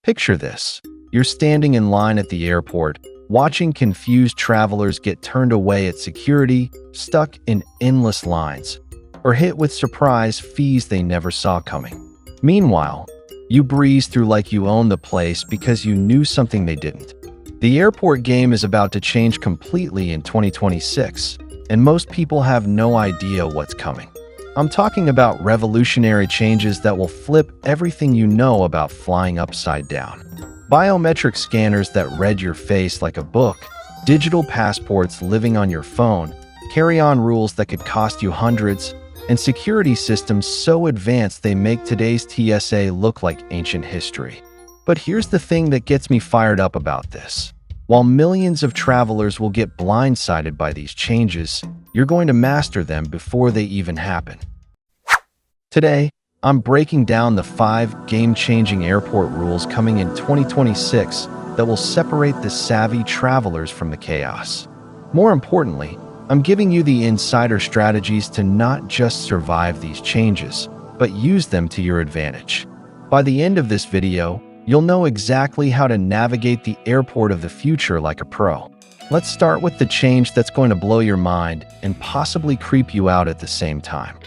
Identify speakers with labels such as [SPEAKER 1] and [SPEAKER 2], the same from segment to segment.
[SPEAKER 1] Picture this. You're standing in line at the airport, watching confused travelers get turned away at security, stuck in endless lines, or hit with surprise fees they never saw coming. Meanwhile, you breeze through like you own the place because you knew something they didn't. The airport game is about to change completely in 2026, and most people have no idea what's coming. I'm talking about revolutionary changes that will flip everything you know about flying upside down. Biometric scanners that read your face like a book, digital passports living on your phone, carry-on rules that could cost you hundreds, and security systems so advanced they make today's TSA look like ancient history. But here's the thing that gets me fired up about this. While millions of travelers will get blindsided by these changes, you're going to master them before they even happen. Today, I'm breaking down the 5 game-changing airport rules coming in 2026 that will separate the savvy travelers from the chaos. More importantly, I'm giving you the insider strategies to not just survive these changes, but use them to your advantage. By the end of this video, you'll know exactly how to navigate the airport of the future like a pro. Let's start with the change that's going to blow your mind and possibly creep you out at the same time.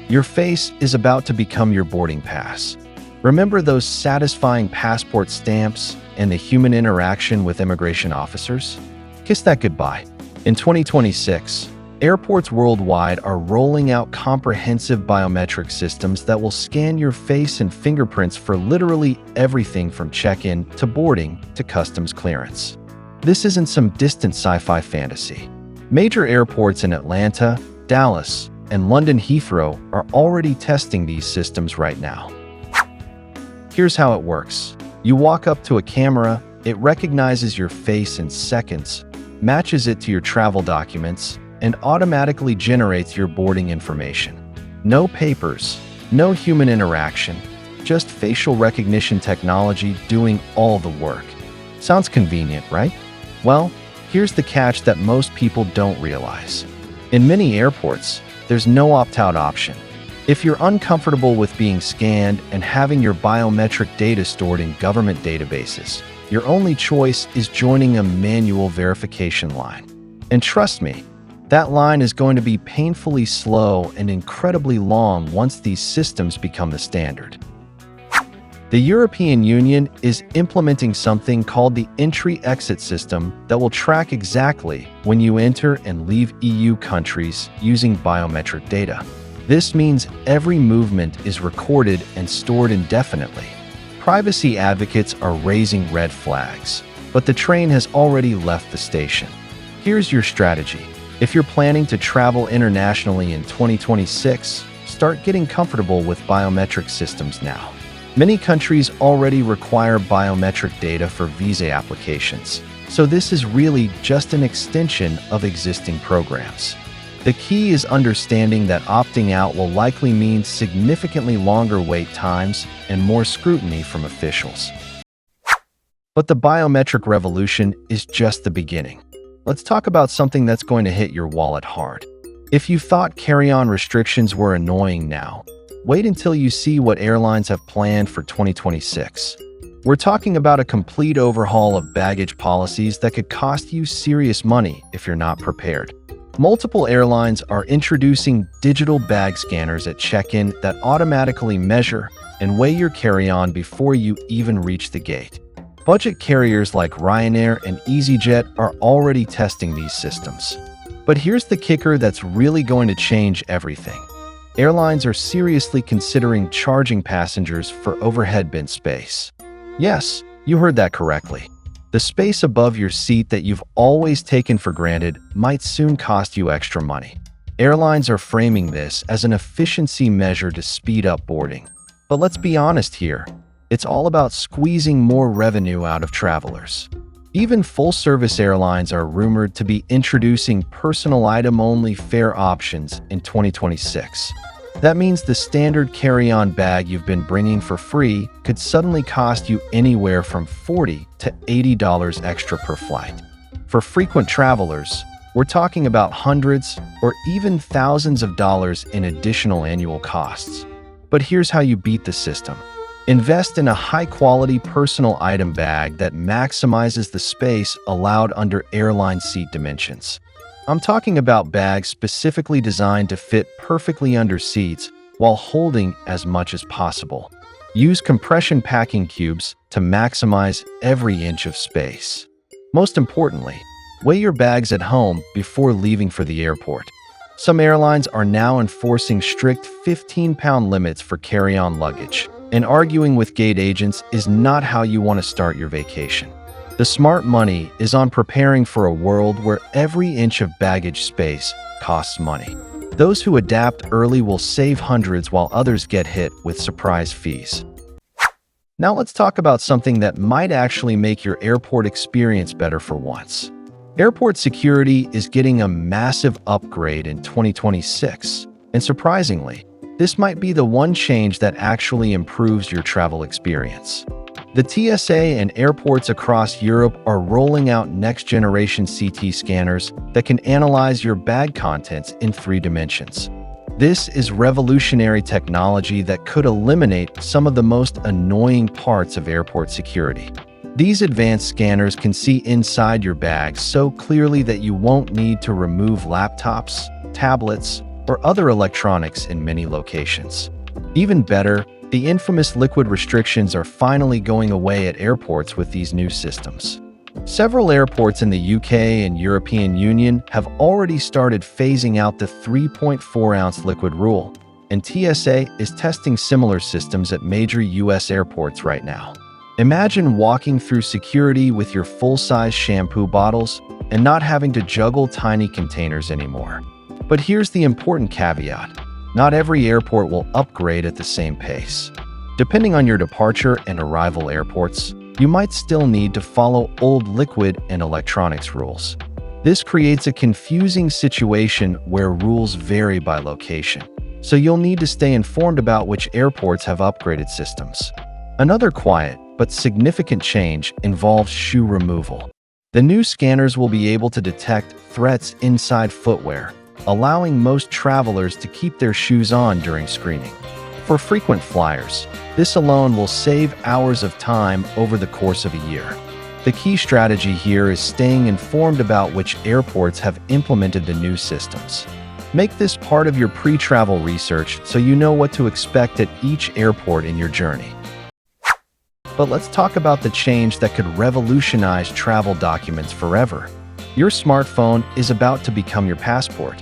[SPEAKER 1] Your face is about to become your boarding pass. Remember those satisfying passport stamps and the human interaction with immigration officers? Kiss that goodbye. In 2026, airports worldwide are rolling out comprehensive biometric systems that will scan your face and fingerprints for literally everything from check-in to boarding to customs clearance. This isn't some distant sci-fi fantasy. Major airports in Atlanta, Dallas, and London Heathrow are already testing these systems right now. Here's how it works. You walk up to a camera, it recognizes your face in seconds, matches it to your travel documents, and automatically generates your boarding information. No papers, no human interaction, just facial recognition technology doing all the work. Sounds convenient, right? Well, here's the catch that most people don't realize. In many airports, there's no opt-out option. If you're uncomfortable with being scanned and having your biometric data stored in government databases, your only choice is joining a manual verification line. And trust me, that line is going to be painfully slow and incredibly long once these systems become the standard. The European Union is implementing something called the Entry-Exit System that will track exactly when you enter and leave EU countries using biometric data. This means every movement is recorded and stored indefinitely. Privacy advocates are raising red flags, but the train has already left the station. Here's your strategy. If you're planning to travel internationally in 2026, start getting comfortable with biometric systems now. Many countries already require biometric data for visa applications, so this is really just an extension of existing programs. The key is understanding that opting out will likely mean significantly longer wait times and more scrutiny from officials. But the biometric revolution is just the beginning. Let's talk about something that's going to hit your wallet hard. If you thought carry-on restrictions were annoying now, wait until you see what airlines have planned for 2026. We're talking about a complete overhaul of baggage policies that could cost you serious money if you're not prepared. Multiple airlines are introducing digital bag scanners at check-in that automatically measure and weigh your carry-on before you even reach the gate. Budget carriers like Ryanair and EasyJet are already testing these systems. But here's the kicker that's really going to change everything. Airlines are seriously considering charging passengers for overhead bin space. Yes, you heard that correctly. The space above your seat that you've always taken for granted might soon cost you extra money. Airlines are framing this as an efficiency measure to speed up boarding. But let's be honest here, it's all about squeezing more revenue out of travelers. Even full-service airlines are rumored to be introducing personal item-only fare options in 2026. That means the standard carry-on bag you've been bringing for free could suddenly cost you anywhere from $40 to $80 extra per flight. For frequent travelers, we're talking about hundreds or even thousands of dollars in additional annual costs. But here's how you beat the system. Invest in a high-quality personal item bag that maximizes the space allowed under airline seat dimensions. I'm talking about bags specifically designed to fit perfectly under seats while holding as much as possible. Use compression packing cubes to maximize every inch of space. Most importantly, weigh your bags at home before leaving for the airport. Some airlines are now enforcing strict 15-pound limits for carry-on luggage, and arguing with gate agents is not how you want to start your vacation. The smart money is on preparing for a world where every inch of baggage space costs money. Those who adapt early will save hundreds while others get hit with surprise fees. Now let's talk about something that might actually make your airport experience better for once. Airport security is getting a massive upgrade in 2026, and surprisingly, this might be the one change that actually improves your travel experience. The TSA and airports across Europe are rolling out next-generation CT scanners that can analyze your bag contents in 3 dimensions. This is revolutionary technology that could eliminate some of the most annoying parts of airport security. These advanced scanners can see inside your bag so clearly that you won't need to remove laptops, tablets, or other electronics in many locations. Even better, the infamous liquid restrictions are finally going away at airports with these new systems. Several airports in the UK and European Union have already started phasing out the 3.4-ounce liquid rule, and TSA is testing similar systems at major US airports right now. Imagine walking through security with your full-size shampoo bottles and not having to juggle tiny containers anymore. But here's the important caveat. Not every airport will upgrade at the same pace. Depending on your departure and arrival airports, you might still need to follow old liquid and electronics rules. This creates a confusing situation where rules vary by location, so you'll need to stay informed about which airports have upgraded systems. Another quiet but significant change involves shoe removal. The new scanners will be able to detect threats inside footwear, allowing most travelers to keep their shoes on during screening. For frequent flyers, this alone will save hours of time over the course of a year. The key strategy here is staying informed about which airports have implemented the new systems. Make this part of your pre-travel research so you know what to expect at each airport in your journey. But let's talk about the change that could revolutionize travel documents forever. Your smartphone is about to become your passport.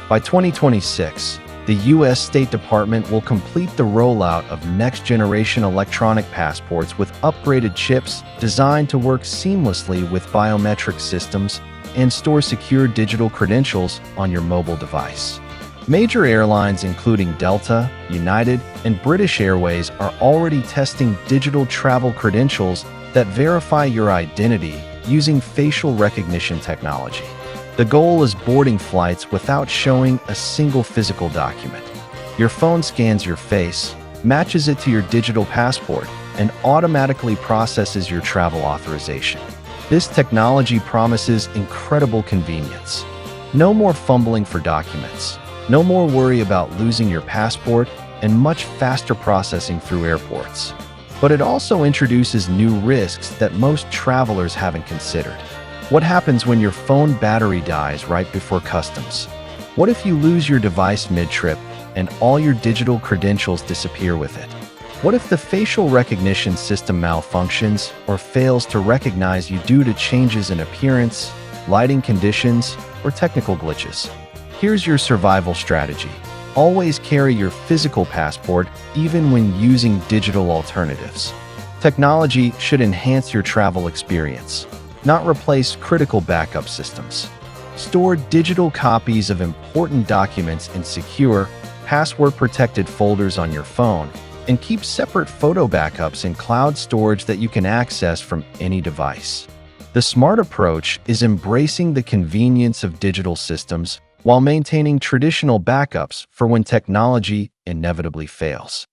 [SPEAKER 1] By 2026, the U.S. State Department will complete the rollout of next-generation electronic passports with upgraded chips designed to work seamlessly with biometric systems and store secure digital credentials on your mobile device. Major airlines including Delta, United, and British Airways are already testing digital travel credentials that verify your identity using facial recognition technology. The goal is boarding flights without showing a single physical document. Your phone scans your face, matches it to your digital passport, and automatically processes your travel authorization. This technology promises incredible convenience. No more fumbling for documents, no more worry about losing your passport, and much faster processing through airports. But it also introduces new risks that most travelers haven't considered. What happens when your phone battery dies right before customs? What if you lose your device mid-trip and all your digital credentials disappear with it? What if the facial recognition system malfunctions or fails to recognize you due to changes in appearance, lighting conditions, or technical glitches? Here's your survival strategy. Always carry your physical passport even when using digital alternatives. Technology should enhance your travel experience, not replace critical backup systems. Store digital copies of important documents in secure, password-protected folders on your phone, and keep separate photo backups in cloud storage that you can access from any device. The smart approach is embracing the convenience of digital systems while maintaining traditional backups for when technology inevitably fails.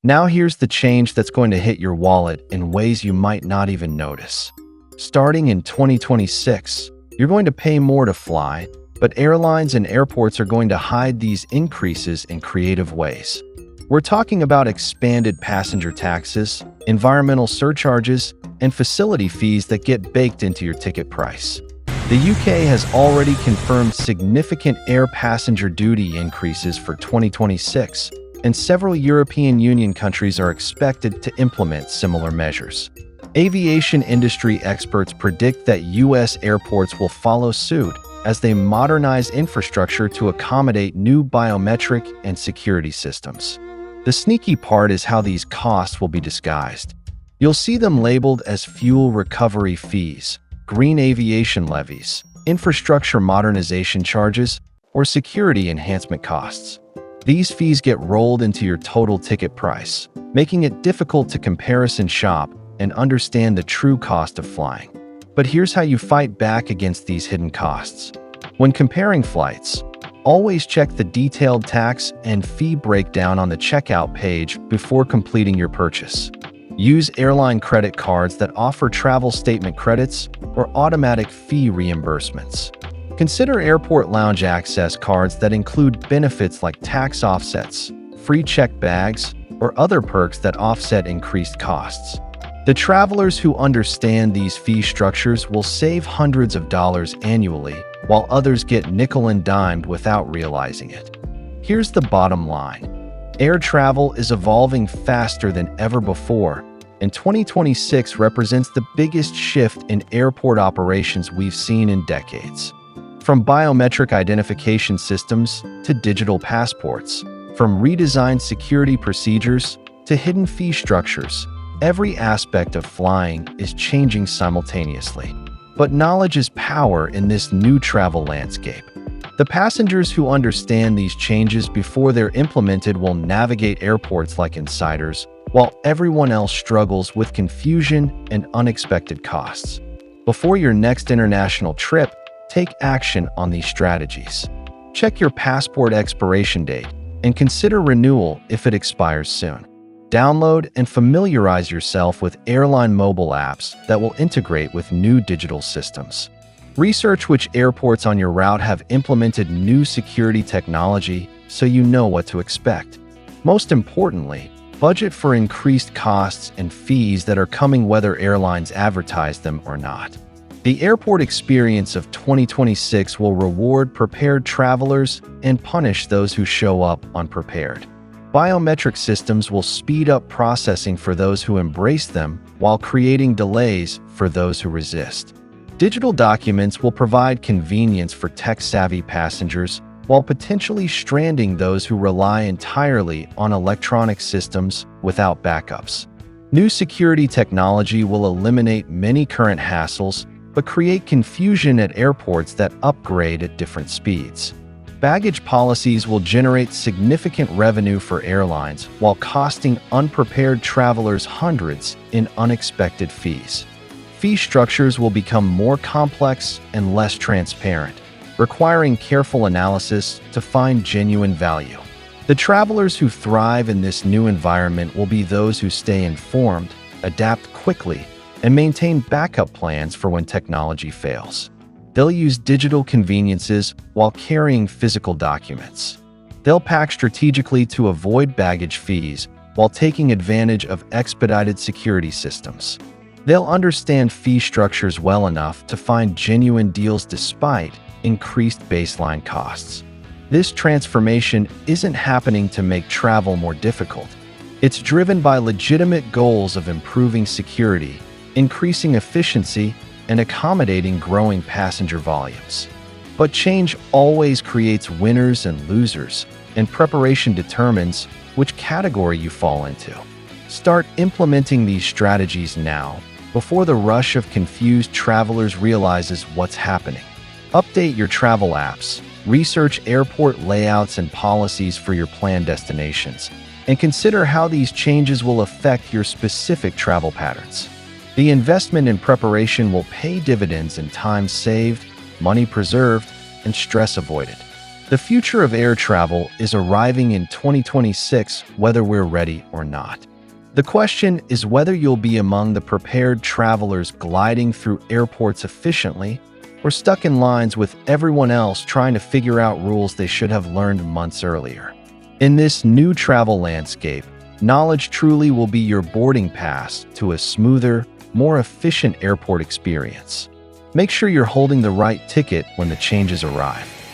[SPEAKER 1] Now here's the change that's going to hit your wallet in ways you might not even notice. Starting in 2026, you're going to pay more to fly, but airlines and airports are going to hide these increases in creative ways. We're talking about expanded passenger taxes, environmental surcharges, and facility fees that get baked into your ticket price. The UK has already confirmed significant air passenger duty increases for 2026, and several European Union countries are expected to implement similar measures. Aviation industry experts predict that US airports will follow suit as they modernize infrastructure to accommodate new biometric and security systems. The sneaky part is how these costs will be disguised. You'll see them labeled as fuel recovery fees, green aviation levies, infrastructure modernization charges, or security enhancement costs. These fees get rolled into your total ticket price, making it difficult to comparison shop and understand the true cost of flying. But here's how you fight back against these hidden costs. When comparing flights, always check the detailed tax and fee breakdown on the checkout page before completing your purchase. Use airline credit cards that offer travel statement credits or automatic fee reimbursements. Consider airport lounge access cards that include benefits like tax offsets, free checked bags, or other perks that offset increased costs. The travelers who understand these fee structures will save hundreds of dollars annually, while others get nickel and dimed without realizing it. Here's the bottom line. Air travel is evolving faster than ever before, and 2026 represents the biggest shift in airport operations we've seen in decades. From biometric identification systems to digital passports, from redesigned security procedures to hidden fee structures, every aspect of flying is changing simultaneously. But knowledge is power in this new travel landscape. The passengers who understand these changes before they're implemented will navigate airports like insiders, while everyone else struggles with confusion and unexpected costs. Before your next international trip, take action on these strategies. Check your passport expiration date and consider renewal if it expires soon. Download and familiarize yourself with airline mobile apps that will integrate with new digital systems. Research which airports on your route have implemented new security technology so you know what to expect. Most importantly, budget for increased costs and fees that are coming whether airlines advertise them or not. The airport experience of 2026 will reward prepared travelers and punish those who show up unprepared. Biometric systems will speed up processing for those who embrace them while creating delays for those who resist. Digital documents will provide convenience for tech-savvy passengers while potentially stranding those who rely entirely on electronic systems without backups. New security technology will eliminate many current hassles but create confusion at airports that upgrade at different speeds. Baggage policies will generate significant revenue for airlines while costing unprepared travelers hundreds in unexpected fees. Fee structures will become more complex and less transparent, requiring careful analysis to find genuine value. The travelers who thrive in this new environment will be those who stay informed, adapt quickly, and maintain backup plans for when technology fails. They'll use digital conveniences while carrying physical documents. They'll pack strategically to avoid baggage fees while taking advantage of expedited security systems. They'll understand fee structures well enough to find genuine deals despite increased baseline costs. This transformation isn't happening to make travel more difficult. It's driven by legitimate goals of improving security, increasing efficiency, and accommodating growing passenger volumes. But change always creates winners and losers, and preparation determines which category you fall into. Start implementing these strategies now, before the rush of confused travelers realizes what's happening. Update your travel apps, research airport layouts and policies for your planned destinations, and consider how these changes will affect your specific travel patterns. The investment in preparation will pay dividends in time saved, money preserved, and stress avoided. The future of air travel is arriving in 2026, whether we're ready or not. The question is whether you'll be among the prepared travelers gliding through airports efficiently or stuck in lines with everyone else trying to figure out rules they should have learned months earlier. In this new travel landscape, Knowledge truly will be your boarding pass to a smoother, more efficient airport experience. Make sure you're holding the right ticket when the changes arrive.